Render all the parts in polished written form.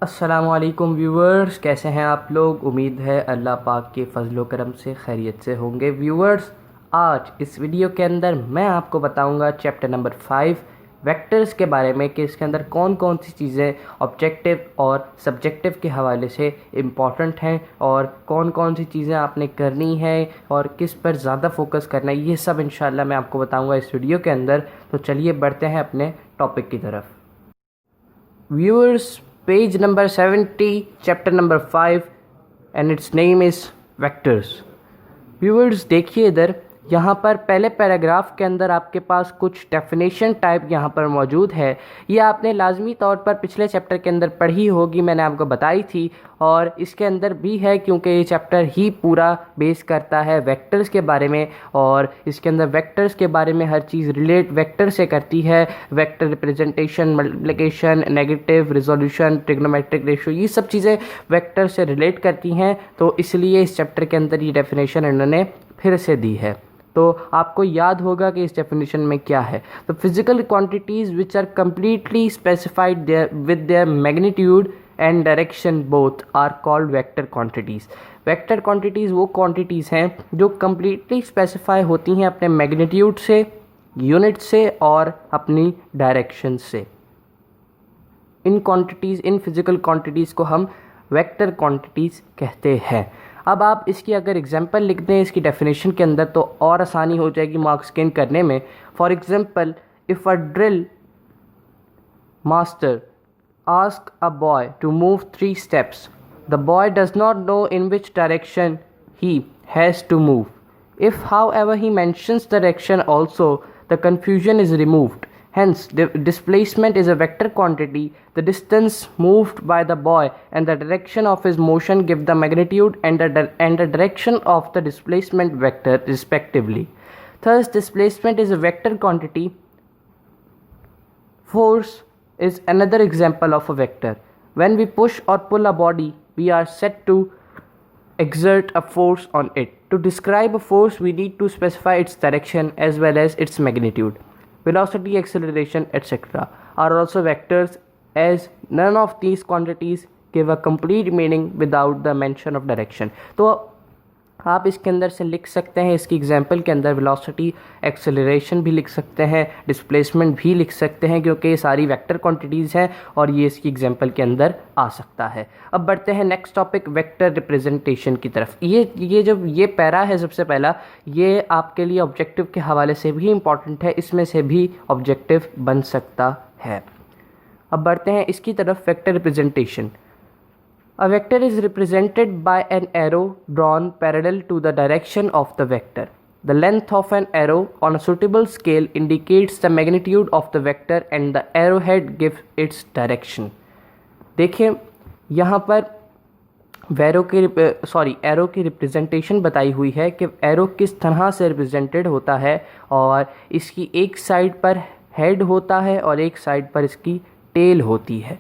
अस्सलामुअलैकुम व्यूवर्स, कैसे हैं आप लोग। उम्मीद है अल्लाह पाक के फजलो करम से खैरियत से होंगे। व्यूवर्स, आज इस वीडियो के अंदर मैं आपको बताऊंगा चैप्टर नंबर 5 वेक्टर्स के बारे में कि इसके अंदर कौन कौन सी चीज़ें ऑब्जेक्टिव और सब्जेक्टिव के हवाले से इम्पॉर्टेंट हैं और कौन कौन सी चीज़ें आपने करनी है और किस पर ज़्यादा फोकस करना है, ये सब इंशाल्लाह मैं आपको बताऊँगा इस वीडियो के अंदर। तो चलिए बढ़ते हैं अपने टॉपिक की तरफ। Viewers, page number 70, chapter number 5, and its name is vectors. Viewers, देखिए इधर, यहाँ पर पहले पैराग्राफ के अंदर आपके पास कुछ डेफिनेशन टाइप यहाँ पर मौजूद है। ये आपने लाजमी तौर पर पिछले चैप्टर के अंदर पढ़ी होगी, मैंने आपको बताई थी, और इसके अंदर भी है क्योंकि ये चैप्टर ही पूरा बेस करता है वेक्टर्स के बारे में। और इसके अंदर वेक्टर्स के बारे में हर चीज़ रिलेट वेक्टर से करती है। Vector representation, multiplication, negative, resolution, trigonometric ratio, ये सब चीज़ें वेक्टर से रिलेट करती हैं। तो इसलिए इस चैप्टर के अंदर ये डेफिनेशन इन्होंने फिर से दी है। तो आपको याद होगा कि इस डेफिनेशन में क्या है। तो physical quantities which are completely specified their with their magnitude and direction both are called vector quantities. Vector quantities वो क्वांटिटीज़ हैं जो कंप्लीटली स्पेसिफाई होती हैं अपने मैग्नीट्यूड से, यूनिट से और अपनी डायरेक्शन से। इन क्वांटिटीज़, इन फिजिकल क्वांटिटीज़ को हम वेक्टर क्वांटिटीज़ कहते हैं। अब आप इसकी अगर एग्जांपल लिख दें इसकी डेफिनेशन के अंदर तो और आसानी हो जाएगी मार्क्स गेन करने में। For example, if a drill master ask a boy to move 3 steps, the boy does not know in which direction he has to move. If however he mentions direction also, the confusion is removed. Hence, displacement is a vector quantity. The distance moved by the boy and the direction of his motion give the magnitude and the direction of the displacement vector respectively. Thus, displacement is a vector quantity. Force is another example of a vector. When we push or pull a body, we are said to exert a force on it. To describe a force, we need to specify its direction as well as its magnitude. Velocity, acceleration, etc. are also vectors, as none of these quantities give a complete meaning without the mention of direction. तो आप इसके अंदर से लिख सकते हैं, इसकी example के अंदर वेलोसिटी, एक्सेलरेशन भी लिख सकते हैं, डिस्प्लेसमेंट भी लिख सकते हैं, क्योंकि ये सारी वेक्टर क्वांटिटीज़ हैं और ये इसकी एग्जांपल के अंदर आ सकता है। अब बढ़ते हैं नेक्स्ट टॉपिक, वेक्टर रिप्रेजेंटेशन की तरफ। ये जब ये पैरा है सबसे पहला, ये आपके लिए ऑब्जेक्टिव के हवाले से भी इम्पॉर्टेंट है, इसमें से भी ऑब्जेक्टिव बन सकता है। अब बढ़ते हैं इसकी तरफ, vector representation. A vector is represented by an arrow drawn parallel to the direction of the vector. The length of an arrow on a suitable scale indicates the magnitude of the vector and the arrowhead gives its direction. देखिए यहाँ पर arrow की representation बताई हुई है कि arrow किस तरह से रिप्रेजेंटेड होता है, और इसकी एक साइड पर हेड होता है और एक साइड पर इसकी टेल होती है।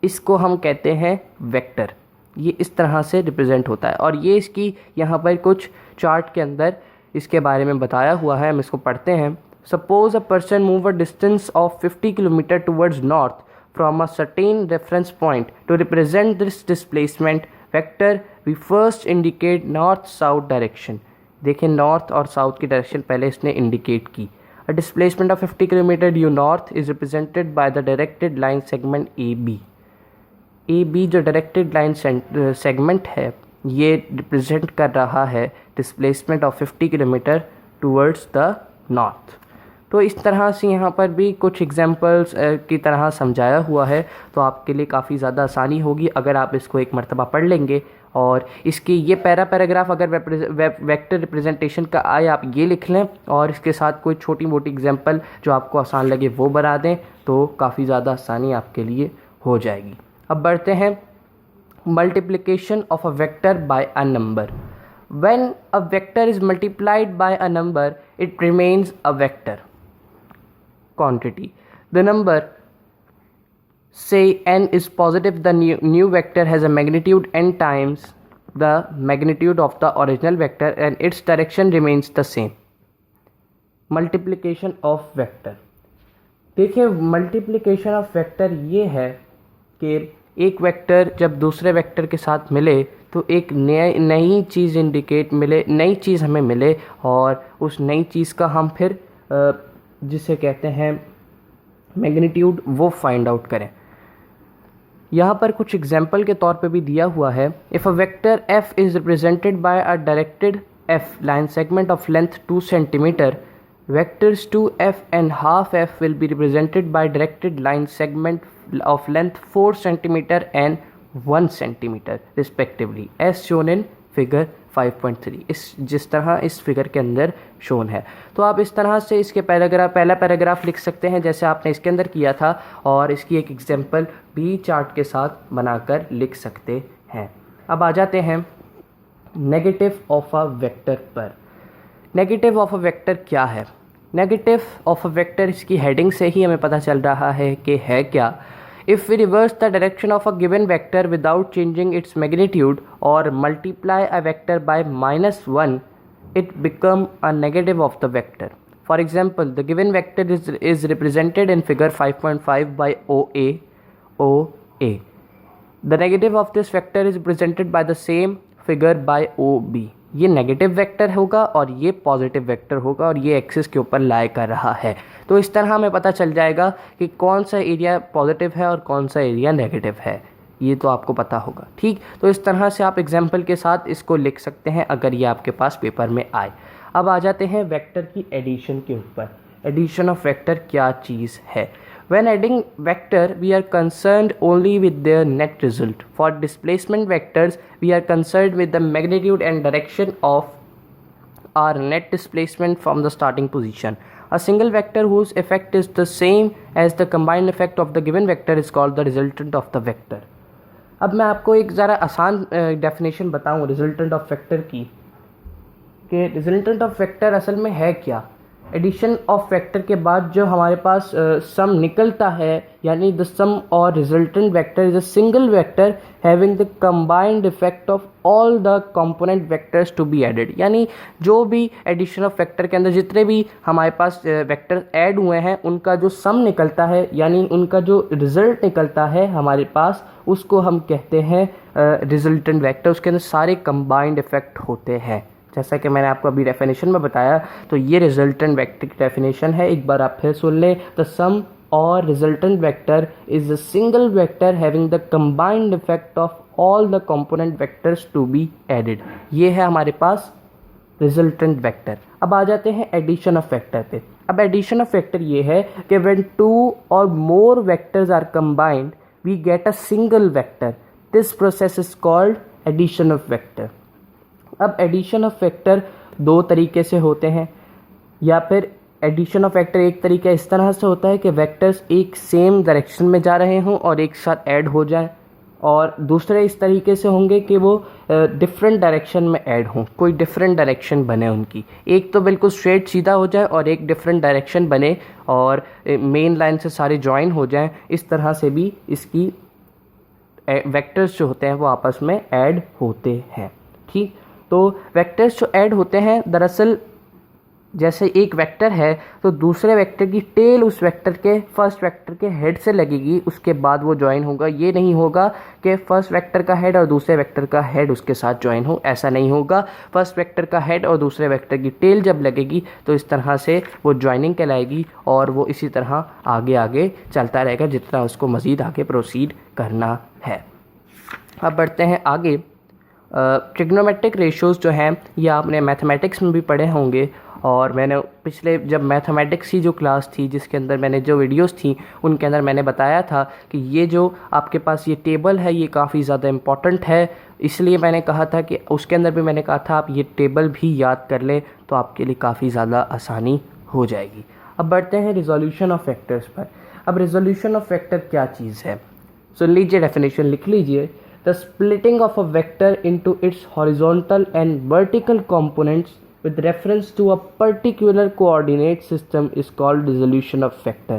इसको हम कहते हैं वेक्टर। ये इस तरह से रिप्रेजेंट होता है और ये इसकी यहाँ पर कुछ चार्ट के अंदर इसके बारे में बताया हुआ है। हम इसको पढ़ते हैं। Suppose a person move a distance of 50 kilometre towards north from a certain reference point. To represent this displacement vector we first indicate north south direction. देखिए नॉर्थ और साउथ की डायरेक्शन पहले इसने इंडिकेट की। A displacement of 50 km due north is represented by the directed line segment AB. AB जो directed line segment है ये रिप्रेजेंट कर रहा है displacement of 50 kilometre towards the north. तो इस तरह से यहाँ पर भी कुछ एग्जांपल्स की तरह समझाया हुआ है, तो आपके लिए काफ़ी ज़्यादा आसानी होगी अगर आप इसको एक मरतबा पढ़ लेंगे। और इसकी ये पैराग्राफ अगर वेक्टर रिप्रेजेंटेशन का आए आप ये लिख लें और इसके साथ कोई छोटी मोटी एग्जांपल जो आपको आसान लगे वो बना दें, तो काफ़ी ज़्यादा आसानी आपके लिए हो जाएगी। अब बढ़ते हैं, multiplication of a vector bye a number. When a vector is multiplied by a number it remains a vector quantity. The number, say n, is positive. The new vector has a magnitude n times the magnitude of the original vector and its direction remains the same. Multiplication of vector. देखिए multiplication of vector ये है कि एक vector जब दूसरे vector के साथ मिले तो एक नई चीज़ नई चीज़ हमें मिले और उस नई चीज़ का हम फिर जिसे कहते हैं मैग्नीट्यूड वो फाइंड आउट करें। यहाँ पर कुछ एग्जाम्पल के तौर पे भी दिया हुआ है। If a vector f is represented by a directed f line segment of length 2 centimetre, vectors 2f and half f will be represented by directed line segment of length 4 cm and 1 cm respectively as shown in figure 5.3। जिस तरह इस figure के अंदर shown है। तो आप इस तरह से इसके पहला पैराग्राफ लिख सकते हैं जैसे आपने इसके अंदर किया था, और इसकी एक एग्जांपल भी चार्ट के साथ बनाकर लिख सकते हैं। अब आ जाते हैं नेगेटिव ऑफ अ वेक्टर पर। नेगेटिव ऑफ अ वेक्टर क्या है? नेगेटिव ऑफ अ वेक्टर इसकी हेडिंग से ही हमें पता चल रहा है कि है क्या। If we reverse the direction of a given vector without changing its magnitude और multiply a vector by -1, it become a negative of the vector. For example, the given vector is represented in figure 5.5 by OA. The negative of this vector is represented by the same figure by OB. ये negative vector होगा और ये positive vector होगा और ये axis के ऊपर लाई कर रहा है। तो इस तरह हमें पता चल जाएगा कि कौन सा एरिया पॉजिटिव है और कौन सा एरिया नेगेटिव है, ये तो आपको पता होगा। ठीक, तो इस तरह से आप एग्जाम्पल के साथ इसको लिख सकते हैं अगर ये आपके पास पेपर में आए। अब आ जाते हैं वेक्टर की एडिशन के ऊपर। एडिशन ऑफ वेक्टर क्या चीज़ है? When adding vector, we are concerned only with their net result. For displacement vectors, we are concerned with the magnitude and direction of our net displacement from the starting position. A single vector whose effect is the same as the combined effect of the given vector is called the resultant of the vector. अब मैं आपको एक ज़रा आसान definition बताऊँ resultant of vector की, कि resultant of vector असल में है क्या। एडिशन ऑफ वेक्टर के बाद जो हमारे पास सम निकलता है, यानी द सम और resultant vector is a single vector having the combined effect of all the component vectors to be added. यानी जो भी एडिशन ऑफ वेक्टर के अंदर जितने भी हमारे पास वेक्टर ऐड हुए हैं उनका जो सम निकलता है, यानी उनका जो रिजल्ट निकलता है हमारे पास, उसको हम कहते हैं रिजल्टेंट वेक्टर। उसके अंदर सारे कंबाइंड इफेक्ट होते हैं, जैसा कि मैंने आपको अभी डेफिनेशन में बताया। तो ये रिजल्टेंट वेक्टर की डेफिनेशन है, एक बार आप फिर सुन लें। द सम और resultant vector is a single vector having the combined effect of all the component vectors to be added. ये है हमारे पास रिजल्टेंट वेक्टर। अब आ जाते हैं एडिशन ऑफ वेक्टर पे। अब एडिशन ऑफ वेक्टर ये है कि व्हेन 2 और more vectors are combined we get a single vector. This process is called addition of vector. अब एडिशन ऑफ वेक्टर दो तरीके से होते हैं, या फिर एडिशन ऑफ वेक्टर एक तरीका इस तरह से होता है कि वेक्टर्स एक सेम डायरेक्शन में जा रहे हों और एक साथ ऐड हो जाएं, और दूसरे इस तरीके से होंगे कि वो डिफरेंट डायरेक्शन में ऐड हों, कोई डिफरेंट डायरेक्शन बने उनकी। एक तो बिल्कुल स्ट्रेट सीधा हो जाए और एक डिफरेंट डायरेक्शन बने और मेन लाइन से सारे ज्वाइन हो जाएं। इस तरह से भी इसकी वेक्टर्स जो होते हैं वो आपस में ऐड होते हैं। ठीक, तो वेक्टर्स जो ऐड होते हैं, दरअसल जैसे एक वेक्टर है तो दूसरे वेक्टर की टेल उस वेक्टर के फर्स्ट वेक्टर के हेड से लगेगी, उसके बाद वो ज्वाइन होगा। ये नहीं होगा कि फर्स्ट वेक्टर का हेड और दूसरे वेक्टर का हेड उसके साथ ज्वाइन हो, ऐसा नहीं होगा। फर्स्ट वेक्टर का हेड और दूसरे वेक्टर की टेल जब लगेगी तो इस तरह से वो ज्वाइनिंग कहलाएगी, और वो इसी तरह आगे आगे चलता रहेगा जितना उसको मज़ीद आगे प्रोसीड करना है। अब बढ़ते हैं आगे। ट्रिग्नोमेट्रिक रेशियोज़ जो हैं ये आपने मैथमेटिक्स में भी पढ़े होंगे, और मैंने पिछले जब मैथमेटिक्स की जो क्लास थी जिसके अंदर मैंने जो वीडियोस थी उनके अंदर मैंने बताया था कि ये जो आपके पास ये टेबल है ये काफ़ी ज़्यादा इम्पॉर्टेंट है। इसलिए मैंने कहा था कि उसके अंदर भी मैंने कहा था आप ये टेबल भी याद कर लें तो आपके लिए काफ़ी ज़्यादा आसानी हो जाएगी। अब बढ़ते हैं रिजोल्यूशन ऑफ वेक्टर्स पर। अब रिजोल्यूशन ऑफ वेक्टर क्या चीज़ है, सुन लीजिए, डेफिनेशन लिख लीजिए। The splitting of a vector into its horizontal and vertical components with reference to a particular coordinate system is called resolution of vector.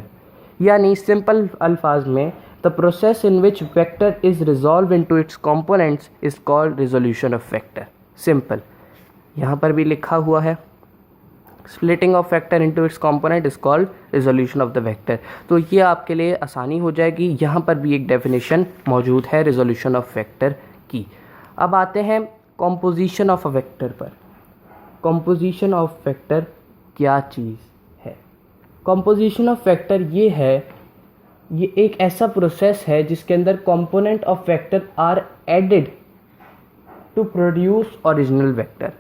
यानी सिंपल अल्फाज में the process in which vector is resolved into its components is called resolution of vector. Simple, यहाँ पर भी लिखा हुआ है। Splitting of vector into its component is called resolution of the vector. तो ये आपके लिए आसानी हो जाएगी, यहाँ पर भी एक डेफिनेशन मौजूद है रिजोल्यूशन ऑफ वेक्टर की। अब आते हैं कॉम्पोजिशन ऑफ अ वेक्टर पर। कॉम्पोजिशन ऑफ वेक्टर क्या चीज़ है? कॉम्पोजिशन ऑफ वेक्टर ये है, ये एक ऐसा प्रोसेस है जिसके अंदर component of vector are added to produce original vector.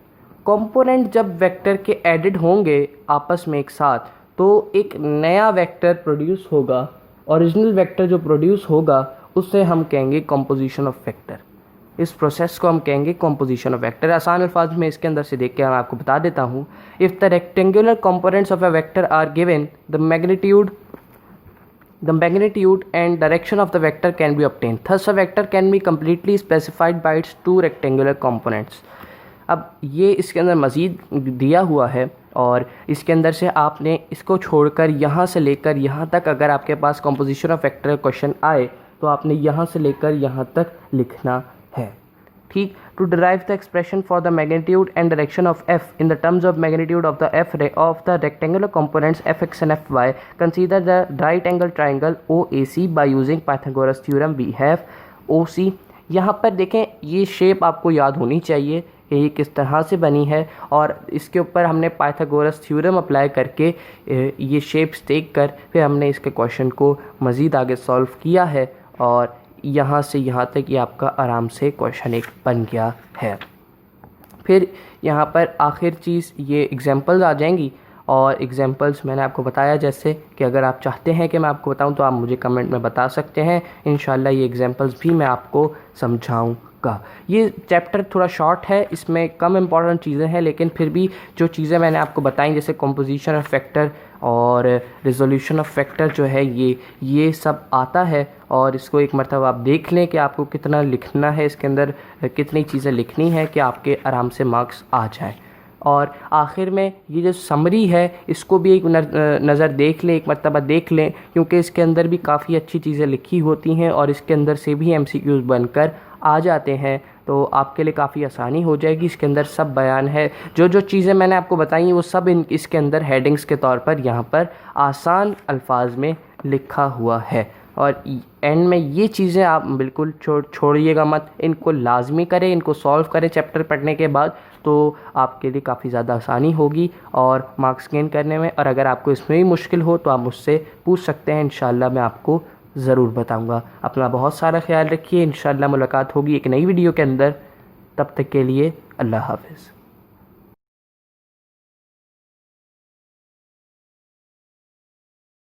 Component जब वेक्टर के एडेड होंगे आपस में एक साथ, तो एक नया वेक्टर प्रोड्यूस होगा। ओरिजिनल वेक्टर जो प्रोड्यूस होगा उससे हम कहेंगे कंपोजिशन ऑफ वेक्टर। इस प्रोसेस को हम कहेंगे कंपोजिशन ऑफ वेक्टर। आसान अल्फाज में इसके अंदर से देख के मैं आपको बता देता हूँ। If the rectangular components of a vector are given, the magnitude and direction of the vector can be obtained. Thus, a vector can be completely specified by its two rectangular components. अब ये इसके अंदर मज़ीद दिया हुआ है और इसके अंदर से आपने इसको छोड़कर यहाँ से लेकर यहाँ तक अगर आपके पास कंपोजिशन ऑफ वेक्टर क्वेश्चन आए तो आपने यहाँ से लेकर यहाँ तक लिखना है। ठीक। To derive the expression for the magnitude and direction of F in the terms of magnitude of the F of the rectangular components F X and F Y, consider the right angle triangle O A C by using Pythagoras theorem. We have O C. यहाँ पर देखें, ये shape आपको याद होनी चाहिए ये किस तरह से बनी है, और इसके ऊपर हमने पाइथागोरस थ्योरम अप्लाई करके ये शेप्स देख कर फिर हमने इसके क्वेश्चन को मज़ीद आगे सॉल्व किया है और यहाँ से यहाँ तक ये आपका आराम से क्वेश्चन एक बन गया है। फिर यहाँ पर आखिर चीज़ ये एग्जांपल्स आ जाएंगी, और एग्जांपल्स मैंने आपको बताया जैसे कि अगर आप चाहते हैं कि मैं आपको बताऊं तो आप मुझे कमेंट में बता सकते हैं। इंशाल्लाह ये एग्जांपल्स भी मैं आपको समझाऊंगा। ये चैप्टर थोड़ा शॉर्ट है, इसमें कम इम्पॉर्टेंट चीज़ें हैं, लेकिन फिर भी जो चीज़ें मैंने आपको बताई जैसे कंपोजिशन ऑफ वेक्टर और रिजोल्यूशन ऑफ वेक्टर जो है ये सब आता है। और इसको एक मरतबा आप देख लें कि आपको कितना लिखना है, इसके अंदर कितनी चीज़ें लिखनी है कि आपके आराम से मार्क्स आ जाएँ। और आखिर में ये जो समरी है इसको भी एक नज़र देख लें, एक मरतबा देख लें, क्योंकि इसके अंदर भी काफ़ी अच्छी चीज़ें लिखी होती हैं और इसके अंदर से भी MCQs बनकर आ जाते हैं, तो आपके लिए काफ़ी आसानी हो जाएगी। इसके अंदर सब बयान है, जो जो चीज़ें मैंने आपको बताई वो सब इसके अंदर हेडिंग्स के तौर पर यहाँ पर आसान अल्फाज में लिखा हुआ है। और एंड में ये चीज़ें आप बिल्कुल छोड़िएगा मत, इनको लाजमी करें, इनको सॉल्व करें चैप्टर पढ़ने के बाद, तो आपके लिए काफ़ी ज़्यादा आसानी होगी और मार्क्स गेन करने में। और अगर आपको इसमें भी मुश्किल हो तो आप मुझसे पूछ सकते हैं, इंशाल्लाह मैं आपको ज़रूर बताऊंगा। अपना बहुत सारा ख्याल रखिए, इंशाल्लाह मुलाकात होगी एक नई वीडियो के अंदर। तब तक के लिए अल्लाह हाफ़िज़।